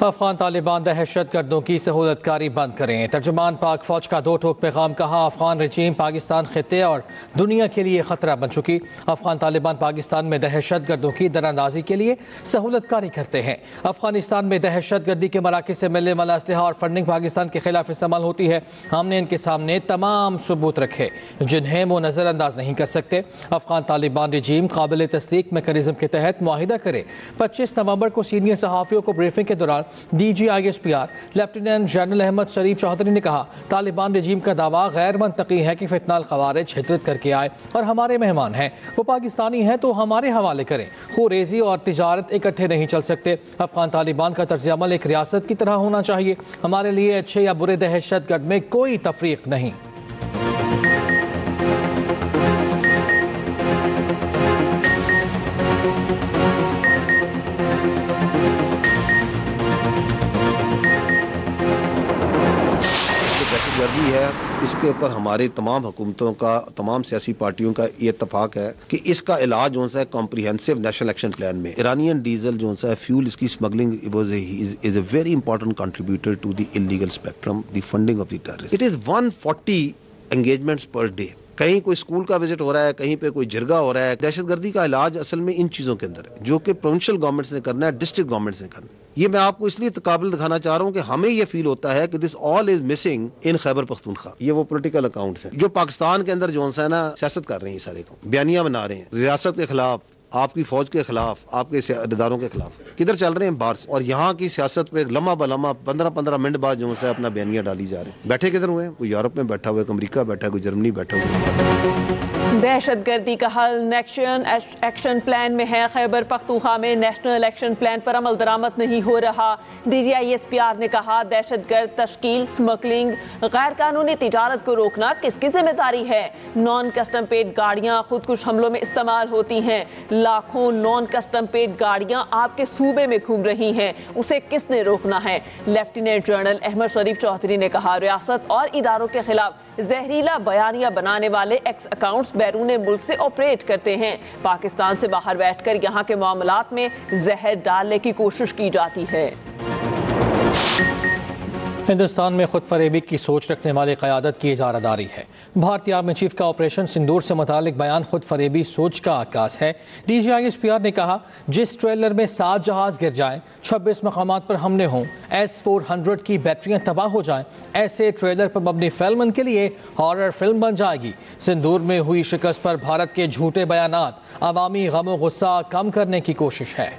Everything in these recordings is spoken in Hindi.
अफगान तालिबान दहशत गर्दों की सहूलतकारी बंद करें। तर्जुमान पाक फौज का दो टोक पैगाम, कहा अफगान रजीम पाकिस्तान खित्ते और दुनिया के लिए खतरा बन चुकी। अफगान तालिबान पाकिस्तान में दहशत गर्दों की दरानंदाजी के लिए सहूलतकारी करते हैं। अफगानिस्तान में दहशत गर्दी के मराकज से मिलने वाला असलहा और फंडिंग पाकिस्तान के खिलाफ इस्तेमाल होती है। हमने इनके सामने तमाम सबूत रखे जिन्हें वो नज़रअंदाज नहीं कर सकते। अफगान तालिबान रजीम काबिल तस्दीक मैकेनिज्म के तहत मुआहिदा करे। 25 नवंबर को सीनियर सहाफ़ियों को ब्रीफिंग के दौरान DGISPR लेफ्टिनेंट जनरल अहमद शरीफ चौधरी ने कहा, तालिबान रजीम का दावा गैर मंतकी है कि फितनाल ख़वारिज हिजरत करके आए और हमारे मेहमान हैं। वो पाकिस्तानी हैं तो हमारे हवाले करें। खूरेजी और तिजारत इकट्ठे नहीं चल सकते। अफगान तालिबान का तर्ज अमल एक रियासत की तरह होना चाहिए। हमारे लिए अच्छे या बुरे दहशत गर्द में कोई तफरीक नहीं। दहशतगर्दी है, इसके ऊपर हमारे तमाम हुकूमतों का, तमाम सियासी पार्टियों का ये इत्तफाक है कि इसका इलाज जो है कॉम्प्रिहेंसिव नेशनल एक्शन प्लान में। ईरानियन डीजल जो है फ्यूल, इसकी smuggling is a very important contributor to the illegal spectrum, the funding of the terrorist. It is 140 engagements per day. कहीं कोई स्कूल का विजिट हो रहा है, कहीं पे कोई जिरगा हो रहा है। दहशतगर्दी का इलाज असल में इन चीज़ों के अंदर है, जो कि प्रोविंशियल गवर्नमेंट्स ने करना है, डिस्ट्रिक्ट गवर्नमेंट्स ने करना है। ये मैं आपको इसलिए काबिल दिखाना चाह रहा हूँ कि हमें ये फील होता है कि this all is missing in Khyber Pakhtunkhwa. ये वो पॉलिटिकल अकाउंट्स हैं जो पाकिस्तान के अंदर जो है ना सियासत कर रहे हैं, सारे को बयानियां बना रहे हैं रियासत के खिलाफ, आपकी फौज के खिलाफ, आपके इदारों के खिलाफ। किधर चल रहे हैं बाहर से, और यहाँ की सियासत पे लम्हा बलम्हा 15-15 मिनट बाद जो है अपना बयानियां डाली जा रहे हैं। बैठे किधर हुए हैं? कोई यूरोप में बैठा हुआ है, अमेरिका बैठा है, कोई जर्मनी बैठा हुआ है। दहशतगर्दी का हल नेशनल एक्शन प्लान में है। खैबर पख्तूनख्वा में नेशनल एक्शन प्लान पर अमल दरामद नहीं हो रहा। DGISPR ने कहा, दहशतगर्द तश्कील, स्मगलिंग, गैर कानूनी तिजारत को रोकना किसकी जिम्मेदारी है? नॉन कस्टम पेड गाड़ियाँ खुदकुश हमलों में इस्तेमाल होती हैं। लाखों नॉन कस्टम पेड गाड़ियाँ आपके सूबे में घूम रही हैं, उसे किसने रोकना है? लेफ्टिनेंट जनरल अहमद शरीफ चौधरी ने कहा, रियासत और इदारों के खिलाफ जहरीला बयानिया बनाने वाले एक्स अकाउंट्स बैरूने मुल्क से ऑपरेट करते हैं। पाकिस्तान से बाहर बैठकर यहाँ के मामलात में जहर डालने की कोशिश की जाती है। हिंदुस्तान में खुद फरेबी की सोच रखने वाली क़यादत की इजारादारी है। भारतीय आर्मी चीफ का ऑपरेशन सिंदूर से मुतालिक बयान खुद फरेबी सोच का आकाश है। DGISPR ने कहा, जिस ट्रेलर में 7 जहाज गिर जाएं, 26 मकामात पर हमले हों, S-400 की बैटरियां तबाह हो जाएं, ऐसे ट्रेलर पर मबनी फिल्म के लिए हॉरर फिल्म बन जाएगी। सिंदूर में हुई शिकस्त पर भारत के झूठे बयानात अवामी गम गुस्सा कम करने की कोशिश है।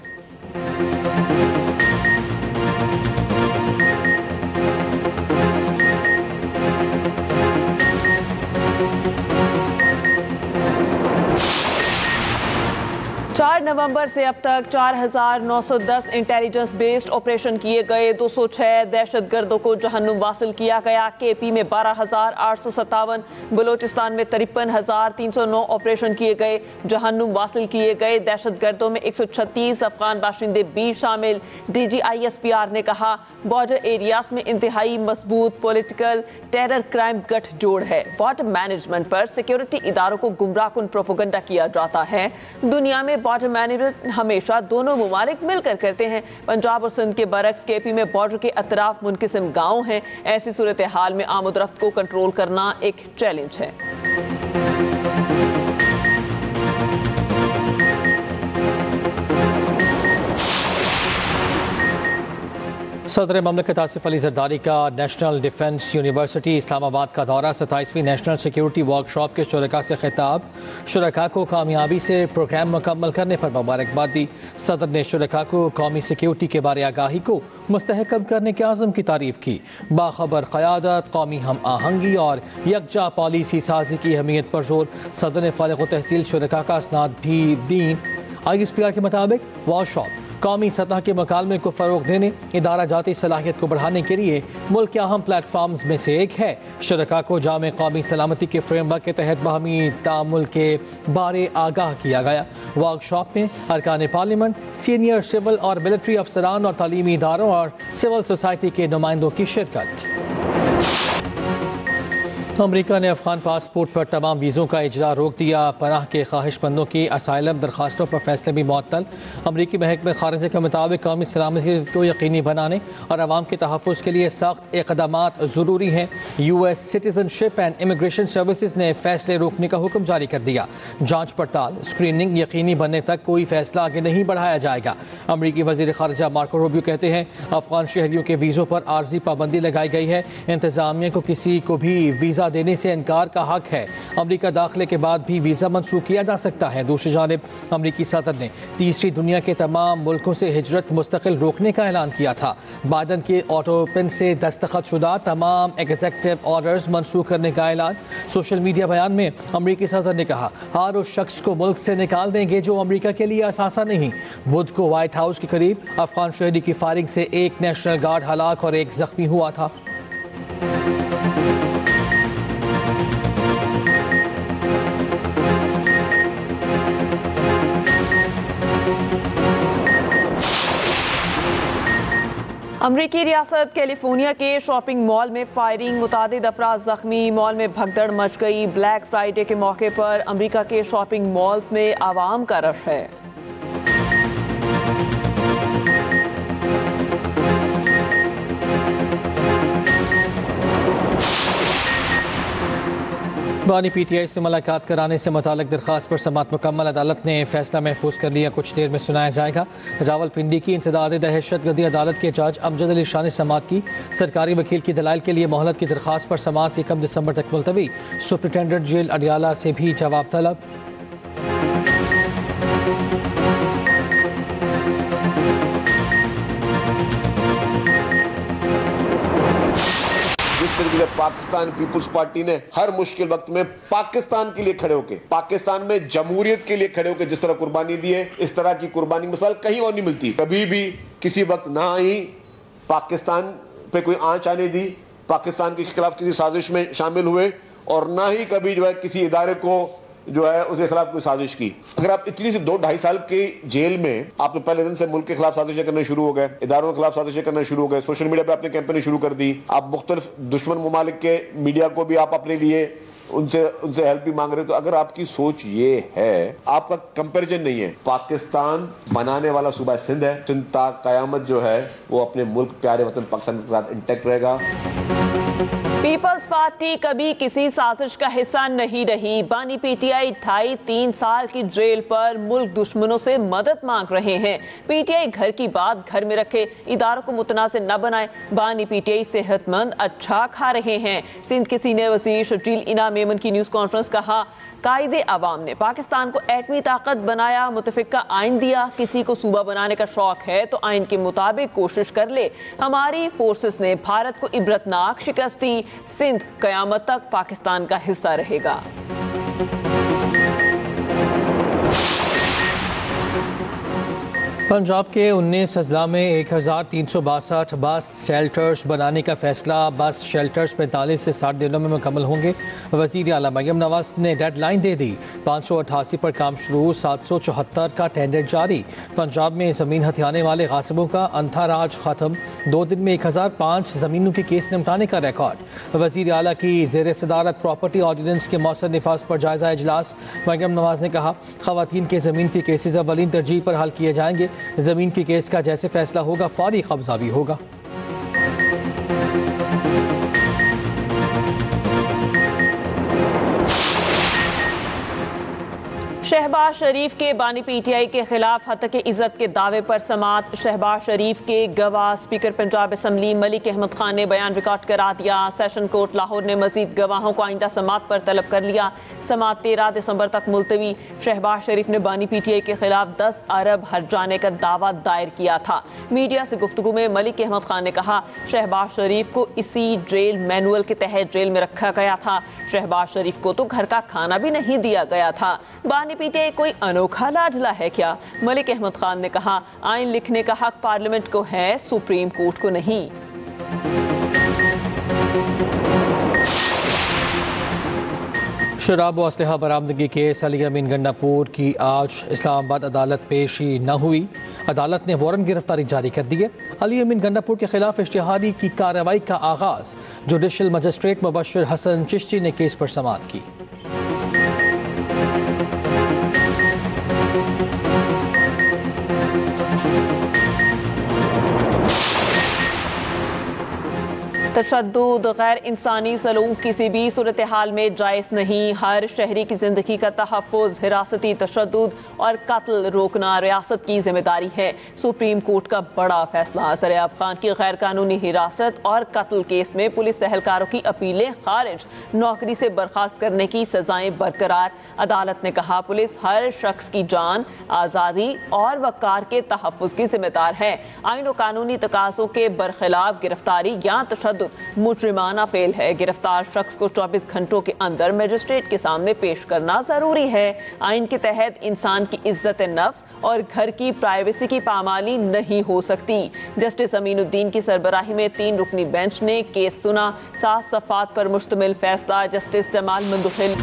4 नवंबर से अब तक 4,910 इंटेलिजेंस बेस्ड ऑपरेशन किए गए। 206 दहशतगर्दों को जहन्नुम वासिल किया गया। KP में 12,857, बलोचिस्तान में 53,309 ऑपरेशन किए गए, जहन्नुम वासिल किए गए। दहशतगर्दों में 136 अफगान बाशिंदे भी शामिल। DGISPR ने कहा, बॉर्डर एरियाज में इंतहाई मजबूत पॉलिटिकल टेरर क्राइम गठजोड़ है। बॉर्डर मैनेजमेंट पर सिक्योरिटी इदारों को गुमराहकुन प्रोपेगेंडा किया जाता है। दुनिया में बॉर्डर मैनेजमेंट हमेशा दोनों मुमालिक मिलकर करते हैं। पंजाब और सिंध के बरक्स KP में बॉर्डर के अतराफ मुनकिसिम गाँव हैं। ऐसी सूरत हाल में आमद-रफ्त को कंट्रोल करना एक चैलेंज है। सदर ममलकत आसिफ अली जरदारी का नेशनल डिफेंस यूनिवर्सिटी इस्लामाबाद का दौरा। 27वीं नेशनल सिक्योरिटी वर्कशॉप के शुरका से खिताब। शुरका को कामयाबी से प्रोग्राम मुकम्मल करने पर मुबारकबाद दी। सदर ने शुरका को कौमी सिक्योरिटी के बारे आगाही को मुस्तहकम करने के आज़म की तारीफ की। बाखबर क़यादत, कौमी हम आहंगी और यकजा पॉलिसी साजी की अहमियत पर जोर। सदर ने फारिग तहसील शुरका का असनाद भी दी। ISPR के मुताबिक वर्कशॉप कौमी सतह के मुकालमे को फ़रोग देने, इदारा जाती सलाहियत को बढ़ाने के लिए मुल्क के अहम प्लेटफार्म्स में से एक है। शुरका को जामे कौमी सलामती के फ्रेमवर्क के तहत बाहमी तामुल के बारे आगाह किया गया। वर्कशॉप में अरकान पार्लियामेंट, सीनियर सिविल और मिलिट्री अफसरान और तालीमी इदारों और सिविल सोसाइटी के नुमाइंदों की शिरकत। अमेरिका ने अफगान पासपोर्ट पर तमाम वीज़ों का इजरा रोक दिया। पनाह के ख्वाहिशमंदों की असाइलम दरखास्तों पर फैसले भी मुअत्तल। अमरीकी महकमे खारिजा के मुताबिक कौमी सलामती को यकीनी बनाने और आवाम के तहफ़्फ़ुज़ के लिए सख्त इक़दामात ज़रूरी हैं। US citizenship and immigration services ने फैसले रोकने का हुक्म जारी कर दिया। जाँच पड़ताल स्क्रीनिंग यकीनी बनने तक कोई फैसला आगे नहीं बढ़ाया जाएगा। अमरीकी वज़ीर खारिजा मार्को रूबियो कहते हैं अफगान शहरियों के वीज़ों पर आर्जी पाबंदी लगाई गई है। इंतज़ामिया को किसी को भी वीज़ा देने से इनकार का हक है। अमरीका दाखिले के बाद भी वीज़ा मंसूख किया जा सकता है। दूसरी जानिब अमरीकी सदर ने तीसरी दुनिया के तमाम मुल्कों से हिजरत मुस्तकिल रोकने का ऐलान किया था। बाइडन के ऑटो पेन से दस्तखत शुदा तमाम एग्जीक्यूटिव ऑर्डर्स मंसूख करने का ऐलान। सोशल मीडिया बयान में अमरीकी सदर ने कहा हर उस शख्स को मुल्क से निकाल देंगे जो अमरीका के लिए असासा नहीं। बुध को व्हाइट हाउस के करीब अफगान शहरी की फायरिंग से एक नेशनल गार्ड हलाक और एक जख्मी हुआ था। अमरीकी रियासत कैलिफोर्निया के शॉपिंग मॉल में फायरिंग, मुतादिद अफराद जख्मी। मॉल में भगदड़ मच गई। ब्लैक फ्राइडे के मौके पर अमरीका के शॉपिंग मॉल्स में आवाम का रश है। बानी PTI से मुलाकात कराने से मुतालिक दरख्वास्त पर समाअत मुकम्मल। अदालत ने फैसला महफूज कर लिया, कुछ देर में सुनाया जाएगा। रावलपिंडी की इंसदाद दहशतगर्दी अदालत के जज अमजद अली शाह ने समाअत की। सरकारी वकील की दलाइल के लिए मोहलत की दरख्वास्त पर समाअत 1 दिसंबर तक मुलतवी। सुप्रिटेंडेंट जेल अडियाला से भी जवाब तलब। जिस तरीके से पाकिस्तान पीपुल्स पार्टी ने हर मुश्किल वक्त में पाकिस्तान के लिए खड़े होकर, पाकिस्तान में जमहूरियत के लिए खड़े होकर जिस तरह कुर्बानी दी है, इस तरह की कुर्बानी मिसाल कहीं और नहीं मिलती। कभी भी किसी वक्त ना ही पाकिस्तान पे कोई आंच आने दी, पाकिस्तान के खिलाफ किसी साजिश में शामिल हुए, और ना ही कभी जो है किसी इदारे को जो है उसके खिलाफ कोई साजिश की। अगर आप इतनी से 2-2.5 साल के जेल में, आप तो पहले दिन से मुल्क के खिलाफ साजिशें करने शुरू हो गए, इदारों के खिलाफ साजिशें करना शुरू हो गए, सोशल मीडिया पे आपने कैंपेनिंग शुरू कर दी, आप मुख्तलिफ दुश्मन ममालिक के मीडिया को भी आप अपने लिए उनसे हेल्प भी मांग रहे हो। तो अगर आपकी सोच ये है, आपका कंपैरिजन नहीं है, पाकिस्तान बनाने वाला सूबा सिंध है। सिंध ता कयामत जो है वो अपने मुल्क प्यारे वतन पाकिस्तान के साथ इंटैक्ट रहेगा। पीपल्स पार्टी कभी किसी साजिश का हिस्सा नहीं रही। बानी PTI 2.5-3 साल की जेल पर मुल्क दुश्मनों से मदद मांग रहे हैं। PTI घर की बात घर में रखे, इदारों को मुतनाज़िर न बनाए। बानी PTI सेहतमंद अच्छा खा रहे हैं। सिंध के सीनियर वज़ीर शर्जील इना मेमन की न्यूज़ कॉन्फ्रेंस। कहा कायदे अवाम ने पाकिस्तान को एटमी ताकत बनाया, मुतफिका आइन दिया। किसी को सूबा बनाने का शौक है तो आइन के मुताबिक कोशिश कर ले। हमारी फोर्सेस ने भारत को इबरतनाक शिकस्त दी। सिंध कयामत तक पाकिस्तान का हिस्सा रहेगा। पंजाब के 19 अजला में 1362 बस शेल्टर्स बनाने का फैसला। बस शेल्टर्स 45 से 60 दिनों में मुकम्मल होंगे। वज़ीर आला मरियम नवाज ने डेडलाइन दे दी। 588 पर काम शुरू, 774 का टेंडर जारी। पंजाब में ज़मीन हथियाने वाले गासिबों का अंधा राज खत्म। 2 दिन में 1005 ज़मीनों के केस निपटाने का रिकॉर्ड। वज़ीर आला की ज़ेर सदारत प्रॉपर्टी ऑर्डिनेंस के मौसर निफाज पर जायज़ा इजलास। मरियम नवाज ने कहा ख़वातीन के ज़मीन के केसेस अवलीन तरजीह पर हल किए जाएंगे। ज़मीन के केस का जैसे फैसला होगा फौरी कब्जा भी होगा। शहबाज शरीफ के बानी PTI के खिलाफ हत्या इज्जत के दावे पर समाअत। शहबाज शरीफ के गवाह स्पीकर पंजाब असम्बली मलिक अहमद खान ने बयान रिकॉर्ड करा दिया। सेशन कोर्ट लाहौर ने मजीद गवाहों को आइंदा समाअत पर तलब कर लिया। समाअत 13 दिसंबर तक मुलतवी। शहबाज शरीफ ने बानी PTI के खिलाफ 10 अरब हर्जाने का दावा दायर किया था। मीडिया से गुफ्तगू में मलिक अहमद खान ने कहा शहबाज शरीफ को इसी जेल मैनुअल के तहत जेल में रखा गया था। शहबाज शरीफ को तो घर का खाना भी नहीं दिया गया था। बानी PTI कोई अनोखा लाडला है क्या? मलिक अहमद खान ने कहा आइन लिखने का हक पार्लियामेंट को है, सुप्रीम कोर्ट को नहीं। शराब व असलहा बरामदगी केस अली अमीन गंडापुर की आज इस्लामाबाद अदालत पेशी न हुई। अदालत ने वारंट गिरफ्तारी जारी कर दी है। अली अमीन गंडापुर के खिलाफ इश्तिहारी की कार्रवाई का आगाज जुडिशल मजिस्ट्रेट मुबश्शिर हसन चिश्ती ने केस पर समाअत की। तशद्दुद गैर इंसानी सलूक किसी भी सूरत हाल में जायज़ नहीं। हर शहरी की जिंदगी का तहफ़्फ़ुज़, हिरासती तशद्दुद और कत्ल रोकना रियासत की जिम्मेदारी है। सुप्रीम कोर्ट का बड़ा फैसला। सरेआब खान की गैर कानूनी हिरासत और कत्ल केस में पुलिस एहलकारों की अपीलें खारिज, नौकरी से बर्खास्त करने की सजाएं बरकरार। अदालत ने कहा पुलिस हर शख्स की जान, आज़ादी और वक़ार के तहफ़्फ़ुज़ की जिम्मेदार है। आइन और कानूनी तकाज़ों के बरखिलाफ गिरफ्तारी या तशद्दुद मुजरिमाना फेल है। गिरफ्तार शख्स को 24 घंटों के अंदर मजिस्ट्रेट के सामने पेश करना जरूरी है। आइन के तहत इंसान की इज्जत नफ्स और घर की प्राइवेसी की पामाली नहीं हो सकती। जस्टिस अमीनुद्दीन की सरबराही में 3 रुकनी बेंच ने केस सुना। 7 सफ़ात पर मुश्तमिल फैसला। Justice Jamal Mandokhail.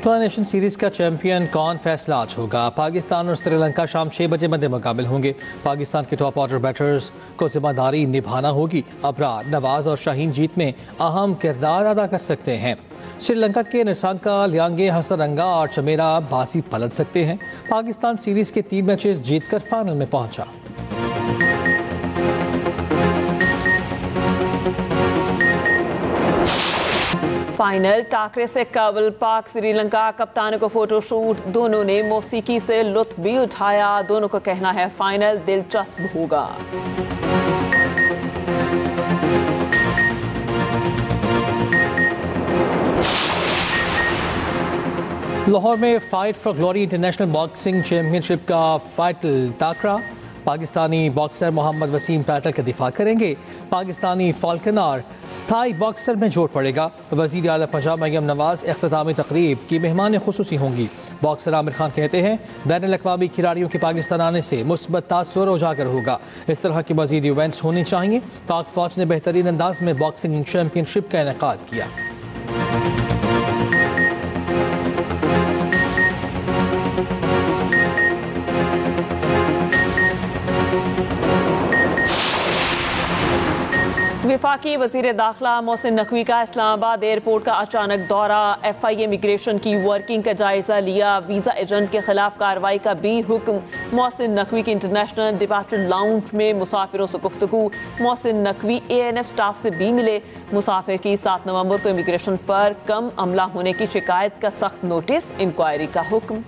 Fun nation series का चैंपियन कौन, फैसला आज होगा। पाकिस्तान और श्रीलंका शाम 6 बजे मद्दे मुकाबिल होंगे। पाकिस्तान के टॉप ऑर्डर बैटर्स को जिम्मेदारी निभाना होगी। अबरार, नवाज और शाहीन जीत में अहम किरदार अदा कर सकते हैं। श्रीलंका के निसांका, लियांगे, हसरंगा और चमेरा बाजी पलट सकते हैं। पाकिस्तान सीरीज के 3 मैचेस जीतकर फाइनल में पहुंचा। फाइनल टाकरे से कबल पाक श्रीलंका कप्तान को फोटोशूट। दोनों ने मौसीकी से लुत्फ भी उठाया। दोनों का कहना है फाइनल दिलचस्प होगा। लाहौर में fight for glory international boxing championship का फाइनल टाकरा। पाकिस्तानी बॉक्सर मोहम्मद वसीम टाइटल का दिफा करेंगे। पाकिस्तानी फाल्कन और थाई बॉक्सर में जोड़ पड़ेगा। वज़ीर आला पंजाब मरियम नवाज इख्तितामी तकरीब की मेहमान खुसूसी होंगी। बॉक्सर आमिर खान कहते हैं बैनुल अक़वामी खिलाड़ियों के पाकिस्तान आने से मुस्बत तासुर उजागर होगा। इस तरह की मज़ीद इवेंट्स होनी चाहिए। पाक फौज ने बेहतरीन अंदाज में बॉक्सिंग चैंपियनशिप का इनेकाद किया। वफाकी वज़ीर दाखिला मोहसिन नकवी का इस्लामाबाद एयरपोर्ट का अचानक दौरा। FI इमिग्रेशन की वर्किंग का जायजा लिया। वीज़ा एजेंट के खिलाफ कार्रवाई का भी हुक्म। मोहसिन नकवी की इंटरनेशनल डिपार्चर लाउंज में मुसाफिरों से गुफ्तगू। मोहसिन नकवी ANF स्टाफ से भी मिले। मुसाफिर की 7 नवंबर को इमिग्रेशन पर कम अमला होने की शिकायत का सख्त नोटिस, इंक्वायरी का हुक्म।